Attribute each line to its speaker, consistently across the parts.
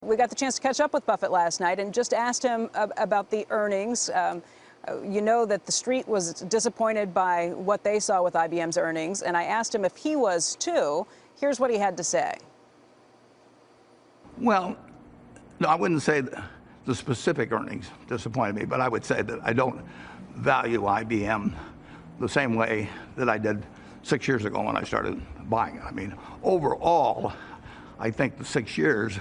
Speaker 1: We got the chance to catch up with Buffett last night and just asked him about the earnings. You know that the street was disappointed by what they saw with IBM's earnings, and I asked him if he was too. Here's what he had to say.
Speaker 2: Well, no, I wouldn't say the specific earnings disappointed me, but I would say that I don't value IBM the same way that I did 6 years ago when I started buying it. I mean, overall, I think the 6 years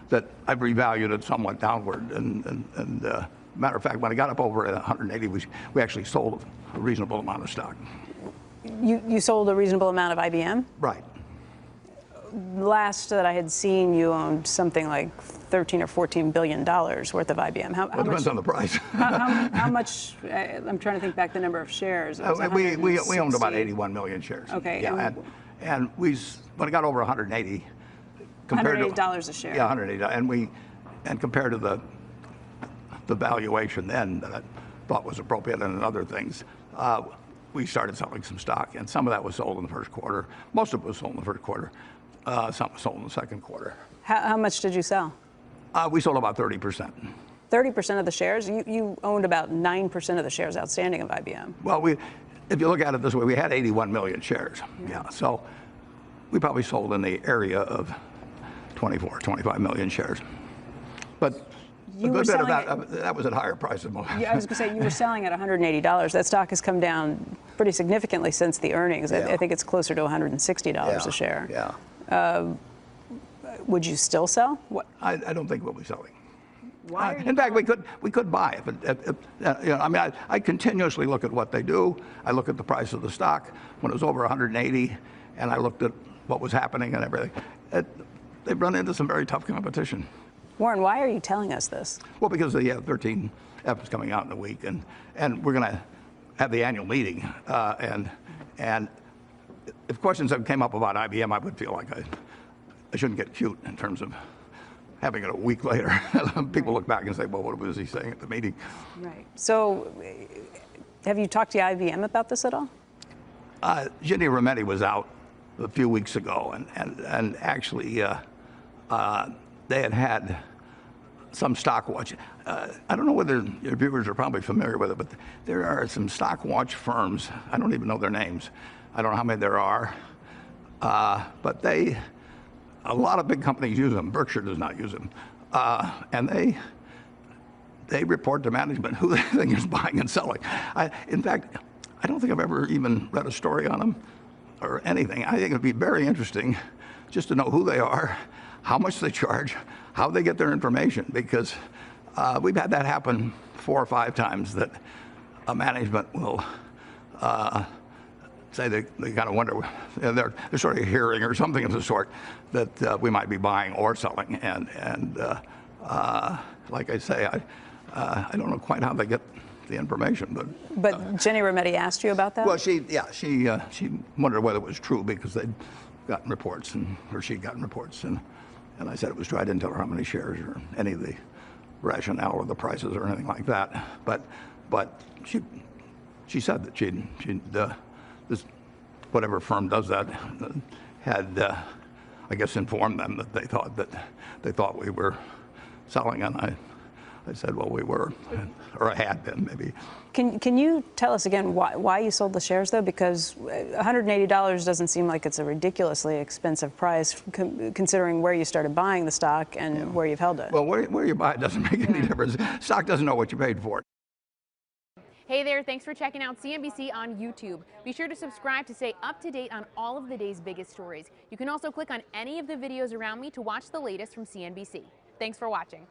Speaker 2: that I've revalued it somewhat downward. And matter of fact, when I got up over at 180, we actually sold a reasonable amount of stock.
Speaker 1: You sold a reasonable amount of IBM?
Speaker 2: Right.
Speaker 1: Last that I had seen, you owned something like $13 or $14 billion worth of IBM. How
Speaker 2: Well, it depends on the price.
Speaker 1: how much? I'm trying to think back the number of shares.
Speaker 2: We owned about 81 million shares.
Speaker 1: Okay.
Speaker 2: Yeah, and when it got over 180, compared
Speaker 1: $180
Speaker 2: to
Speaker 1: a share.
Speaker 2: Yeah, $180, and compared to the valuation then that I thought was appropriate and other things, we started selling some stock, and some of that was sold in the first quarter. Most of it was sold in the first quarter. Some was sold in the second quarter.
Speaker 1: How much did you sell?
Speaker 2: We sold about 30%.
Speaker 1: 30% of the shares? You owned about 9% of the shares outstanding of IBM.
Speaker 2: Well, if you look at it this way, we had 81 million shares. Yeah. So we probably sold in the area of 24, 25 million shares. But a good bit of that was at higher prices.
Speaker 1: Yeah, I was going to say, you were selling at $180. That stock has come down pretty significantly since the earnings. Yeah. I think it's closer to $160 a share.
Speaker 2: Yeah.
Speaker 1: Would you still sell? What?
Speaker 2: I don't think we'll be selling.
Speaker 1: Why?
Speaker 2: In fact, we could buy. I mean, I continuously look at what they do. I look at the price of the stock when it was over 180, and I looked at what was happening and everything. They've run into some very tough competition.
Speaker 1: Warren, why are you telling us this?
Speaker 2: Well, because the 13F is coming out in a week, and we're going to have the annual meeting. And if questions came up about IBM, I would feel like I shouldn't get cute in terms of having it a week later. People look back and say, well, what was he saying at the meeting? Right.
Speaker 1: So have you talked to IBM about this at all?
Speaker 2: Ginny Rometty was out a few weeks ago, and actually they had some stock watch. I don't know whether your viewers are probably familiar with it, but there are some stock watch firms. I don't even know their names. I don't know how many there are, but a lot of big companies use them. Berkshire does not use them, and they report to management who they think is buying and selling. In fact, I don't think I've ever even read a story on them or anything. I think it'd be very interesting just to know who they are, how much they charge, how they get their information, because we've had that happen 4 or 5 times that a management will say they kind of wonder, they're sort of hearing or something of the sort that we might be buying or selling. And like I say, I don't know quite how they get the information,
Speaker 1: but Ginny Rometty asked you about that?
Speaker 2: Well, she wondered whether it was true because they'd gotten reports, or she'd gotten reports, and I said it was true. I didn't tell her how many shares or any of the rationale or the prices or anything like that. But she said that this whatever firm does that had I guess informed them that they thought we were selling, and I said, well, we were, or I had been, maybe.
Speaker 1: Can you tell us again why you sold the shares, though? Because $180 doesn't seem like it's a ridiculously expensive price, considering where you started buying the stock and where you've held it.
Speaker 2: Well, where you buy it doesn't make any difference. Stock doesn't know what you paid for it.
Speaker 3: Hey there, thanks for checking out CNBC on YouTube. Be sure to subscribe to stay up to date on all of the day's biggest stories. You can also click on any of the videos around me to watch the latest from CNBC. Thanks for watching.